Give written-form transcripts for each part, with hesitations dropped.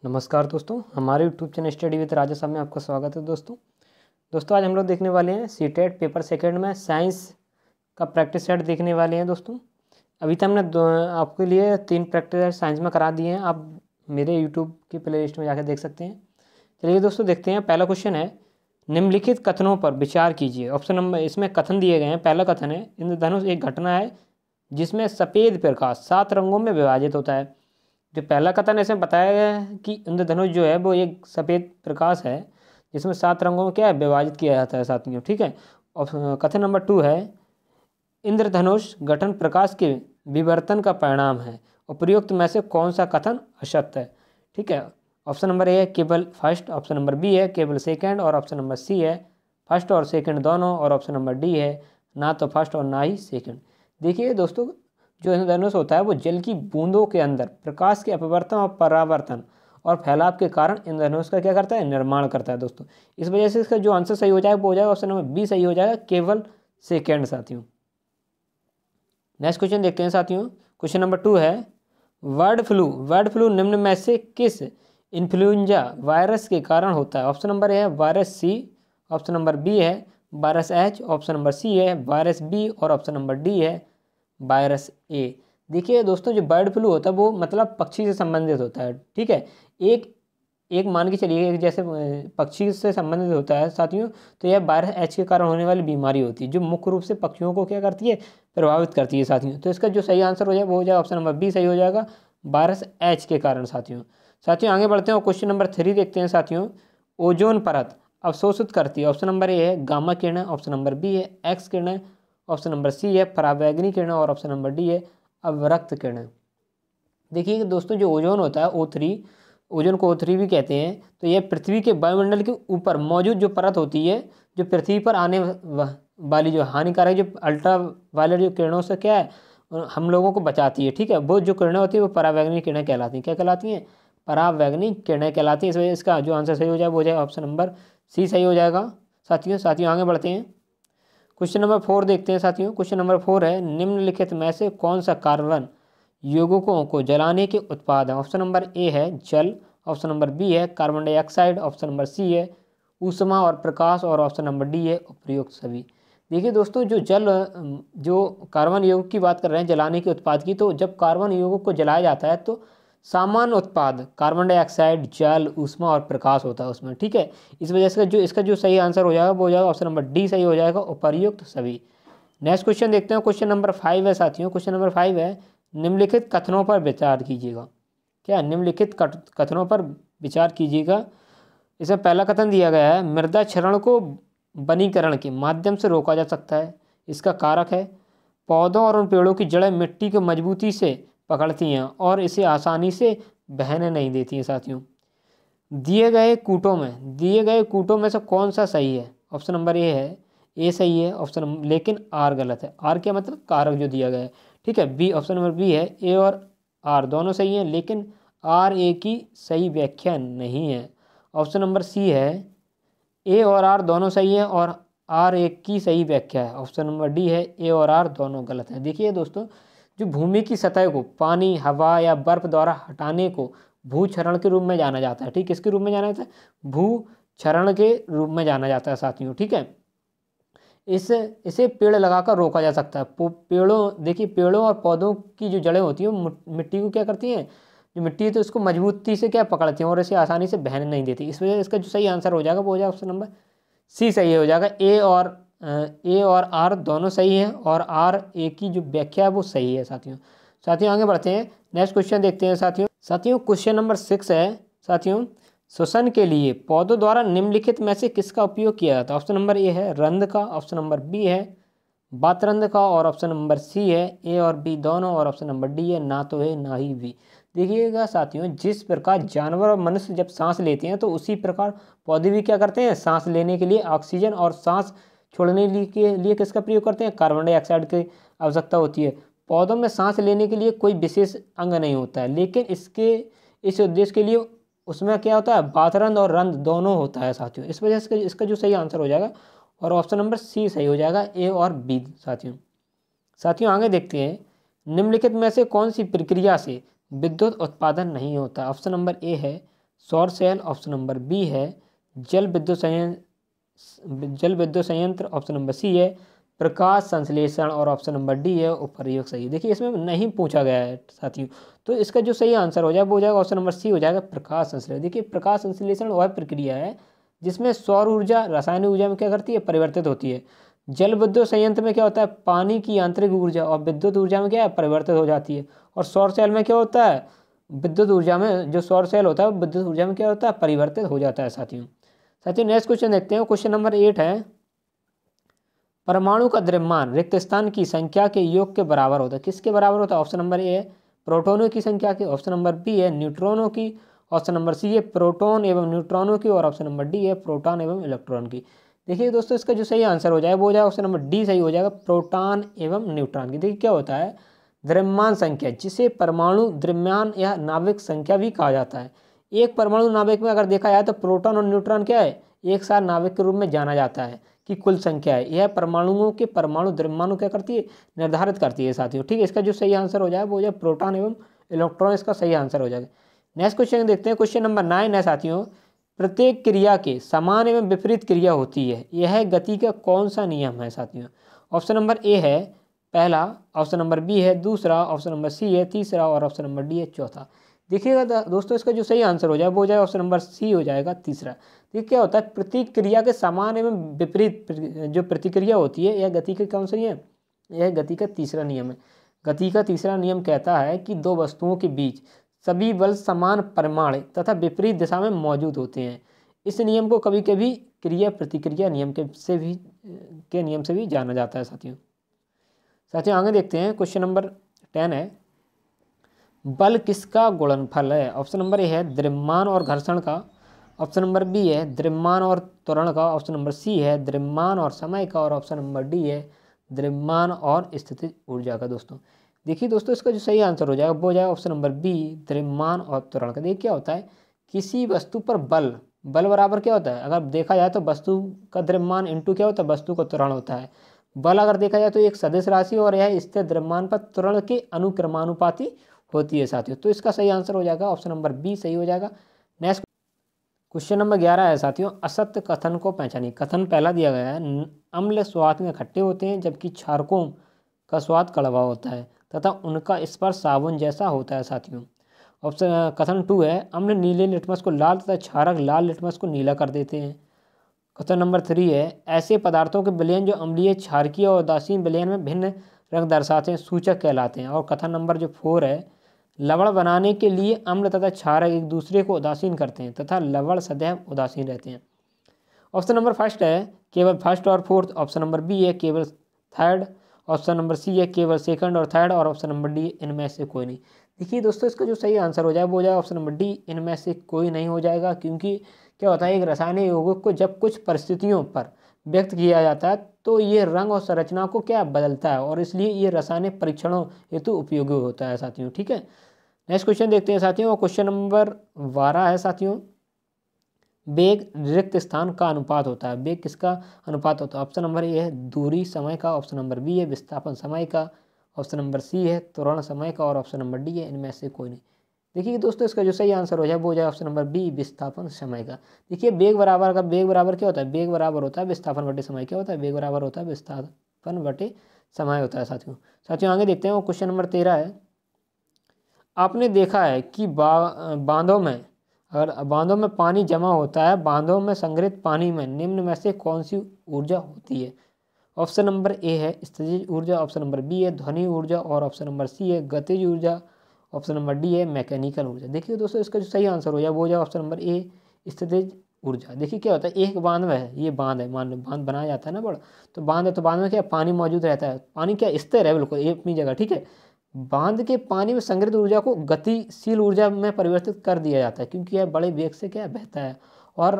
नमस्कार दोस्तों, हमारे यूट्यूब चैनल स्टडी विद राजा साहब में आपका स्वागत है। दोस्तों आज हम लोग देखने वाले हैं सीटेट पेपर सेकंड में साइंस का प्रैक्टिस सेट देखने वाले हैं। दोस्तों अभी तक हमने आपके लिए 3 प्रैक्टिस सेट साइंस में करा दिए हैं। आप मेरे यूट्यूब की प्ले लिस्ट में जाकर देख सकते हैं। चलिए दोस्तों देखते हैं। पहला क्वेश्चन है, निम्नलिखित कथनों पर विचार कीजिए। ऑप्शन नंबर, इसमें कथन दिए गए हैं। पहला कथन है, इंद्रधनुष एक घटना है जिसमें सफ़ेद प्रकाश 7 रंगों में विभाजित होता है। जो पहला कथन है इसमें बताया गया है कि इंद्रधनुष जो है वो एक सफ़ेद प्रकाश है जिसमें 7 रंगों में क्या है, विभाजित किया जाता है साथियों। ठीक है। और कथन नंबर 2 है, इंद्रधनुष गठन प्रकाश के विवर्तन का परिणाम है। उपयुक्त में से कौन सा कथन असत्य है? ठीक है। ऑप्शन नंबर ए है केवल फर्स्ट, ऑप्शन नंबर बी है केवल सेकंड, और ऑप्शन नंबर सी है फर्स्ट और सेकंड दोनों, और ऑप्शन नंबर डी है ना तो फर्स्ट और ना ही सेकंड। देखिए दोस्तों, जो इंद्रधनुष होता है वो जल की बूंदों के अंदर प्रकाश के अपवर्तन और परावर्तन और फैलाव के कारण इंद्रधनुष का क्या करता है, निर्माण करता है। दोस्तों इस वजह से इसका जो आंसर सही हो जाएगा वो हो जाएगा ऑप्शन नंबर बी सही हो जाएगा, केवल सेकेंड साथियों। नेक्स्ट क्वेश्चन देखते हैं साथियों। क्वेश्चन नंबर 2 है, बर्ड फ्लू निम्न में से किस इन्फ्लुएंजा वायरस के कारण होता है? ऑप्शन नंबर ए है virus C, option number B है virus H, option number C है वायरस बी, और ऑप्शन नंबर डी है वायरस ए। देखिए दोस्तों, जो बर्ड फ्लू होता है वो मतलब पक्षी से संबंधित होता है। ठीक है। एक मान के चलिए, जैसे पक्षी से संबंधित होता है साथियों, तो यह वायरस एच के कारण होने वाली बीमारी होती है जो मुख्य रूप से पक्षियों को क्या करती है, प्रभावित करती है साथियों। तो इसका जो सही आंसर हो जाएगा वो हो जाएगा ऑप्शन नंबर बी सही हो जाएगा, वायरस एच के कारण साथियों आगे बढ़ते हैं और क्वेश्चन नंबर 3 देखते हैं साथियों। ओजोन परत अवशोषित करती है। ऑप्शन नंबर ए है गामा किरण, ऑप्शन नंबर बी है एक्स किरण, ऑप्शन नंबर सी है पराबैंगनी किरण, और ऑप्शन नंबर डी है अवरक्त किरण। देखिए दोस्तों, जो ओजोन होता है O3, ओजोन को O3 भी कहते हैं, तो यह पृथ्वी के वायुमंडल के ऊपर मौजूद जो परत होती है, जो पृथ्वी पर आने वाली जो हानिकारक जो अल्ट्रा वायलेट जो किरणों से क्या है हम लोगों को बचाती है। ठीक है। वो जो किरणें होती है वो पराबैंगनी किरणें कहलाती हैं। क्या कहलाती हैं? पराबैंगनी किरणें कहलाती हैं। इस वजह इसका जो आंसर सही हो जाएगा वो हो जाएगा ऑप्शन नंबर सी सही हो जाएगा साथियों आगे बढ़ते हैं। क्वेश्चन नंबर 4 देखते हैं साथियों। क्वेश्चन नंबर 4 है, निम्नलिखित में से कौन सा कार्बन यौगिकों को जलाने के उत्पाद है? ऑप्शन नंबर ए है जल, ऑप्शन नंबर बी है carbon dioxide, option number C है ऊष्मा और प्रकाश, और ऑप्शन नंबर डी है उपयुक्त सभी। देखिए दोस्तों, जो कार्बन यौगिक की बात कर रहे हैं जलाने के उत्पाद की, तो जब कार्बन यौगिक को जलाया जाता है तो सामान्य उत्पाद कार्बन डाइऑक्साइड, जल, ऊष्मा और प्रकाश होता है उसमें। ठीक है। इस वजह से इसका जो सही आंसर हो जाएगा वो हो जाएगा ऑप्शन नंबर डी सही हो जाएगा, उपर्युक्त सभी। नेक्स्ट क्वेश्चन देखते हैं। क्वेश्चन नंबर 5 है साथियों। क्वेश्चन नंबर 5 है, निम्नलिखित कथनों पर विचार कीजिएगा। क्या? निम्नलिखित कथनों पर विचार कीजिएगा। इसमें पहला कथन दिया गया है, मृदा क्षरण को वनीकरण के माध्यम से रोका जा सकता है। इसका कारक है, पौधों और उन पेड़ों की जड़ें मिट्टी को मजबूती से पकड़ती हैं और इसे आसानी से बहने नहीं देती हैं साथियों। दिए गए कूटों में से कौन सा सही है? ऑप्शन नंबर ए है ए सही है, लेकिन आर गलत है। आर क्या मतलब? कारक जो दिया गया है। ठीक है। बी, ऑप्शन नंबर बी है ए और आर दोनों सही हैं, लेकिन आर ए की सही व्याख्या नहीं है। ऑप्शन नंबर सी है ए और आर दोनों सही हैं और आर ए की सही व्याख्या है। ऑप्शन नंबर डी है ए और आर दोनों गलत हैं। देखिए दोस्तों, जो भूमि की सतह को पानी, हवा या बर्फ द्वारा हटाने को भूक्षरण के रूप में जाना जाता है। ठीक, किसके रूप में जाना जाता है? भूक्षरण के रूप में जाना जाता है साथियों। ठीक है। इसे पेड़ लगाकर रोका जा सकता है। पेड़ों और पौधों की जो जड़ें होती हैं वो मिट्टी को क्या करती हैं, जो मिट्टी है तो इसको मजबूती से क्या पकड़ती हैं और इसे आसानी से बहने नहीं देती। इस वजह से इसका जो सही आंसर हो जाएगा वो हो जाएगा ऑप्शन नंबर सी सही हो जाएगा। ए और आर दोनों सही हैं और आर ए की जो व्याख्या है वो सही है साथियों आगे बढ़ते हैं। नेक्स्ट क्वेश्चन देखते हैं साथियों क्वेश्चन नंबर 6 है साथियों, श्वसन के लिए पौधों द्वारा निम्नलिखित में से किसका उपयोग किया जाता है? ऑप्शन नंबर ए है रंध्र का, ऑप्शन नंबर बी है बातरंध्र का, और ऑप्शन नंबर सी है ए और बी दोनों, और ऑप्शन नंबर डी है ना तो ए ना ही बी। देखिएगा साथियों, जिस प्रकार जानवर और मनुष्य जब सांस लेते हैं तो उसी प्रकार पौधे भी क्या करते हैं, सांस लेने के लिए ऑक्सीजन और सांस छोड़ने के लिए किसका प्रयोग करते हैं? कार्बन डाइऑक्साइड की आवश्यकता होती है। पौधों में सांस लेने के लिए कोई विशेष अंग नहीं होता है, लेकिन इस उद्देश्य के लिए उसमें क्या होता है, बातरंध्र और रंध्र दोनों होता है साथियों। इस वजह से इसका जो सही आंसर हो जाएगा और ऑप्शन नंबर सी सही हो जाएगा, ए और बी साथियों आगे देखते हैं। निम्नलिखित में से कौन सी प्रक्रिया से विद्युत उत्पादन नहीं होता? ऑप्शन नंबर ए है सौर सेल, ऑप्शन नंबर बी है जल विद्युत संयंत्र, ऑप्शन नंबर सी है प्रकाश संश्लेषण और ऑप्शन नंबर डी है उपप्रयोग सही। देखिए इसमें नहीं पूछा गया है साथियों, तो इसका जो सही आंसर हो जाए वो हो जाएगा ऑप्शन नंबर सी हो जाएगा प्रकाश संश्लेषण। देखिए प्रकाश संश्लेषण वह प्रक्रिया है जिसमें सौर ऊर्जा रासायनिक ऊर्जा में क्या करती है, परिवर्तित होती है। जल विद्युत संयंत्र में क्या होता है, पानी की आंतरिक ऊर्जा और विद्युत ऊर्जा में क्या है, परिवर्तित हो जाती है। और सौर सेल में क्या होता है, विद्युत ऊर्जा में, जो सौर सेल होता है विद्युत ऊर्जा में क्या होता है, परिवर्तित हो जाता है साथियों। नेक्स्ट क्वेश्चन देखते हैं, क्वेश्चन नंबर 8 है परमाणु का द्रव्यमान रिक्त स्थान की संख्या के योग के बराबर होता है। किसके बराबर होता है, ऑप्शन नंबर ए है प्रोटोनों की संख्या के, ऑप्शन नंबर बी है न्यूट्रॉनों की, ऑप्शन नंबर सी है प्रोटॉन एवं न्यूट्रॉनों की, और ऑप्शन नंबर डी है प्रोटॉन एवं इलेक्ट्रॉन की। देखिए दोस्तों इसका जो सही आंसर हो जाए वो हो जाएगा ऑप्शन नंबर डी सही हो जाएगा, प्रोटॉन एवं न्यूट्रॉन की। देखिए क्या होता है, द्रव्यमान संख्या जिसे परमाणु द्रव्यमान या नाभिक संख्या भी कहा जाता है। एक परमाणु नाभिक में अगर देखा जाए तो प्रोटॉन और न्यूट्रॉन क्या है, एक साथ नाभिक के रूप में जाना जाता है कि कुल संख्या है। यह परमाणुओं के परमाणु द्रव्यमान क्या करती है, निर्धारित करती है साथियों। ठीक है, इसका जो सही आंसर हो जाए वो हो जाए प्रोटॉन एवं इलेक्ट्रॉन, इसका सही आंसर हो जाएगा। नेक्स्ट क्वेश्चन देखते हैं, क्वेश्चन नंबर 9 है साथियों, प्रत्येक क्रिया के समान एवं विपरीत क्रिया होती है, यह गति का कौन सा नियम है साथियों। ऑप्शन नंबर ए है पहला, ऑप्शन नंबर बी है दूसरा, ऑप्शन नंबर सी है तीसरा, और ऑप्शन नंबर डी है चौथा। देखिएगा दोस्तों इसका जो सही आंसर हो जाए वो हो जाएगा ऑप्शन नंबर सी हो जाएगा तीसरा। देखिए क्या होता है, प्रतिक्रिया के समान एवं विपरीत जो प्रतिक्रिया होती है यह गति का कौन सा नियम, यह गति का तीसरा नियम है। गति का तीसरा नियम कहता है कि दो वस्तुओं के बीच सभी बल समान परिमाण तथा विपरीत दिशा में मौजूद होते हैं। इस नियम को कभी कभी क्रिया प्रतिक्रिया नियम के नियम से भी जाना जाता है साथियों आगे देखते हैं, क्वेश्चन नंबर 10 है बल किसका गुणनफल है। ऑप्शन नंबर ए है द्रव्यमान और घर्षण का, ऑप्शन नंबर बी है द्रव्यमान और त्वरण का, ऑप्शन नंबर सी है द्रव्यमान और समय का, और ऑप्शन नंबर डी है द्रव्यमान और स्थितिज ऊर्जा का। दोस्तों देखिए दोस्तों इसका जो सही आंसर हो जाएगा वो हो जाएगा ऑप्शन नंबर बी द्रव्यमान और त्वरण का। देखिए क्या होता है, किसी वस्तु पर बल बराबर क्या होता है, अगर देखा जाए तो वस्तु का द्रव्यमान इंटू क्या होता है, वस्तु का त्वरण होता है। बल अगर देखा जाए तो एक सदिश राशि और यह स्थिर द्रव्यमान पर त्वरण के अनुक्रमानुपाती होती है साथियों। तो इसका सही आंसर हो जाएगा ऑप्शन नंबर बी सही हो जाएगा। नेक्स्ट क्वेश्चन नंबर 11 है साथियों, असत्य कथन को पहचानिए। कथन पहला दिया गया है अम्ल स्वाद में खट्टे होते हैं जबकि क्षारकों का स्वाद कड़वा होता है तथा उनका स्पर्श साबुन जैसा होता है साथियों। ऑप्शन कथन 2 है अम्ल नीले लिटमस को लाल तथा क्षारक लाल लिटमस को नीला कर देते हैं। कथन नंबर 3 है ऐसे पदार्थों के विलयन जो अम्लीय क्षारकीय और उदासीन विलयन में भिन्न रंग दर्शाते हैं सूचक कहलाते हैं। और कथन नंबर जो 4 है लवण बनाने के लिए अम्ल तथा क्षारक एक दूसरे को उदासीन करते हैं तथा लवण सदैव उदासीन रहते हैं। ऑप्शन नंबर फर्स्ट है केवल फर्स्ट और फोर्थ, ऑप्शन नंबर बी है केवल थर्ड, ऑप्शन नंबर सी है केवल सेकंड और थर्ड, और ऑप्शन नंबर डी इनमें से कोई नहीं। देखिए दोस्तों इसका जो सही आंसर हो जाए वो हो जाएगा ऑप्शन नंबर डी इनमें से कोई नहीं हो जाएगा, क्योंकि क्या होता है एक रासायनिक यौगिक को जब कुछ परिस्थितियों पर व्यक्त किया जाता है तो ये रंग और संरचना को क्या बदलता है और इसलिए ये रासायनिक परीक्षणों हेतु उपयोगी होता है साथियों। ठीक है, नेक्स्ट क्वेश्चन देखते हैं साथियों, क्वेश्चन नंबर 12 है साथियों, वेग रिक्त स्थान का अनुपात होता है। वेग किसका अनुपात होता है, ऑप्शन नंबर ए है दूरी समय का, ऑप्शन नंबर बी है विस्थापन समय का, ऑप्शन नंबर सी है त्वरण समय का, और ऑप्शन नंबर डी है इनमें से कोई नहीं। देखिए दोस्तों इसका जो सही आंसर हो जाए वो हो जाए ऑप्शन नंबर बी विस्थापन समय का। देखिए वेग बराबर का वेग बराबर क्या होता है, वेग बराबर होता है विस्थापन बटे समय। क्या होता है, वेग बराबर होता है विस्थापन बटे समय होता है साथियों आगे देखते हैं वो क्वेश्चन नंबर 13 है, आपने देखा है कि बांधों में पानी जमा होता है, बांधों में संग्रहित पानी में निम्न में से कौन सी ऊर्जा होती है। ऑप्शन नंबर ए है स्थितिज ऊर्जा, ऑप्शन नंबर बी है ध्वनि ऊर्जा, और ऑप्शन नंबर सी है गतिज ऊर्जा, ऑप्शन नंबर डी है मैकेनिकल ऊर्जा। देखिए दोस्तों इसका जो सही आंसर हो जाए वो हो जाए ऑप्शन नंबर ए स्थितिज ऊर्जा। देखिए क्या होता है एक बांध में है, ये बांध है, मान लो बांध बनाया जाता है ना बड़ा, तो बांध है तो बांध में क्या पानी मौजूद रहता है, पानी क्या स्थिर है बिल्कुल एक अपनी जगह। ठीक है, बांध के पानी में संग्रहित ऊर्जा को गतिशील ऊर्जा में परिवर्तित कर दिया जाता है क्योंकि यह बड़े वेग से क्या बहता है और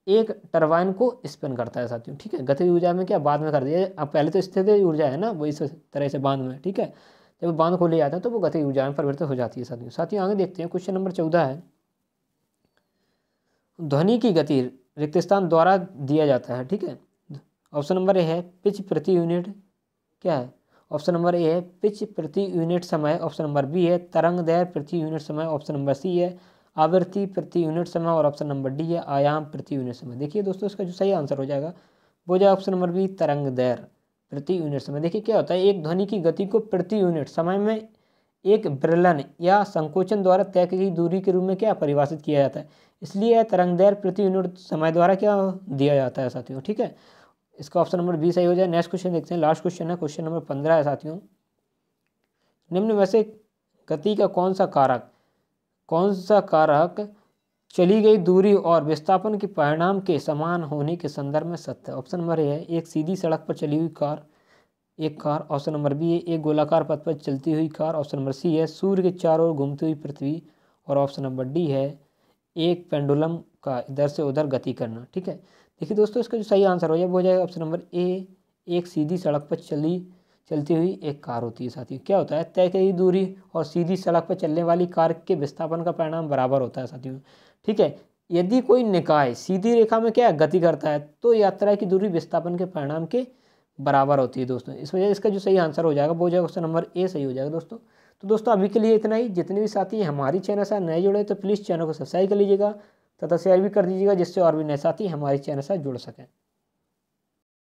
एक टरबाइन को स्पिन करता है साथियों। ठीक है, गतिज ऊर्जा में क्या बाद में कर दिया, अब पहले तो स्थितिज ऊर्जा है ना वो इस तरह से बांध में। ठीक है, जब बांध खोले जाता है तो वो गतिज ऊर्जा में परिवर्तित हो जाती है साथियों आगे देखते हैं क्वेश्चन नंबर 14 है, ध्वनि की गति रिक्त स्थान द्वारा दिया जाता है। ठीक है, ऑप्शन नंबर ए है पिच प्रति यूनिट क्या है, ऑप्शन नंबर ए है पिच प्रति यूनिट समय, ऑप्शन नंबर बी है तरंग दैर्घ्य प्रति यूनिट समय, ऑप्शन नंबर सी है आवृत्ति प्रति यूनिट समय और ऑप्शन नंबर डी है आयाम प्रति यूनिट समय। देखिए दोस्तों इसका जो सही आंसर हो जाएगा वो जाएगा ऑप्शन नंबर बी तरंग दैर्घ्य प्रति यूनिट समय। देखिए क्या होता है, एक ध्वनि की गति को प्रति यूनिट समय में एक विरलन या संकोचन द्वारा तय की गई दूरी के रूप में क्या परिभाषित किया जाता है, इसलिए यह तरंग दैर्घ्य प्रति यूनिट समय द्वारा क्या दिया जाता है साथियों। ठीक है, इसका ऑप्शन नंबर बी सही हो जाए। नेक्स्ट क्वेश्चन देखते हैं, लास्ट क्वेश्चन है, क्वेश्चन नंबर 15 है साथियों। निम्न में से गति का कौन सा कारक चली गई दूरी और विस्थापन के परिणाम के समान होने के संदर्भ में सत्य है। ऑप्शन नंबर ए है एक सीधी सड़क पर चली हुई कार, एक कार। ऑप्शन नंबर बी है एक गोलाकार पथ पर चलती हुई कार। ऑप्शन नंबर सी है सूर्य के चारों ओर घूमती हुई पृथ्वी। और ऑप्शन नंबर डी है एक पेंडुलम का इधर से उधर गति करना। ठीक है, देखिए दोस्तों इसका जो सही आंसर हो जाए वो हो जाएगा ऑप्शन नंबर ए एक सीधी सड़क पर चलती हुई एक कार होती है साथियों। क्या होता है, तय की दूरी और सीधी सड़क पर चलने वाली कार के विस्थापन का परिणाम बराबर होता है साथियों। ठीक है, यदि कोई निकाय सीधी रेखा में क्या गति करता है तो यात्रा की दूरी विस्थापन के परिणाम के बराबर होती है दोस्तों। इस वजह इसका जो सही आंसर हो जाएगा वो हो जाएगा ऑप्शन नंबर ए सही हो जाएगा दोस्तों। तो दोस्तों अभी के लिए इतना ही। जितने भी साथी हमारी चैनल से नए जुड़े तो प्लीज़ चैनल को सब्सक्राइब कर लीजिएगा तथा शेयर भी कर दीजिएगा, जिससे और भी नए साथी हमारे चैनल से जुड़ सकें।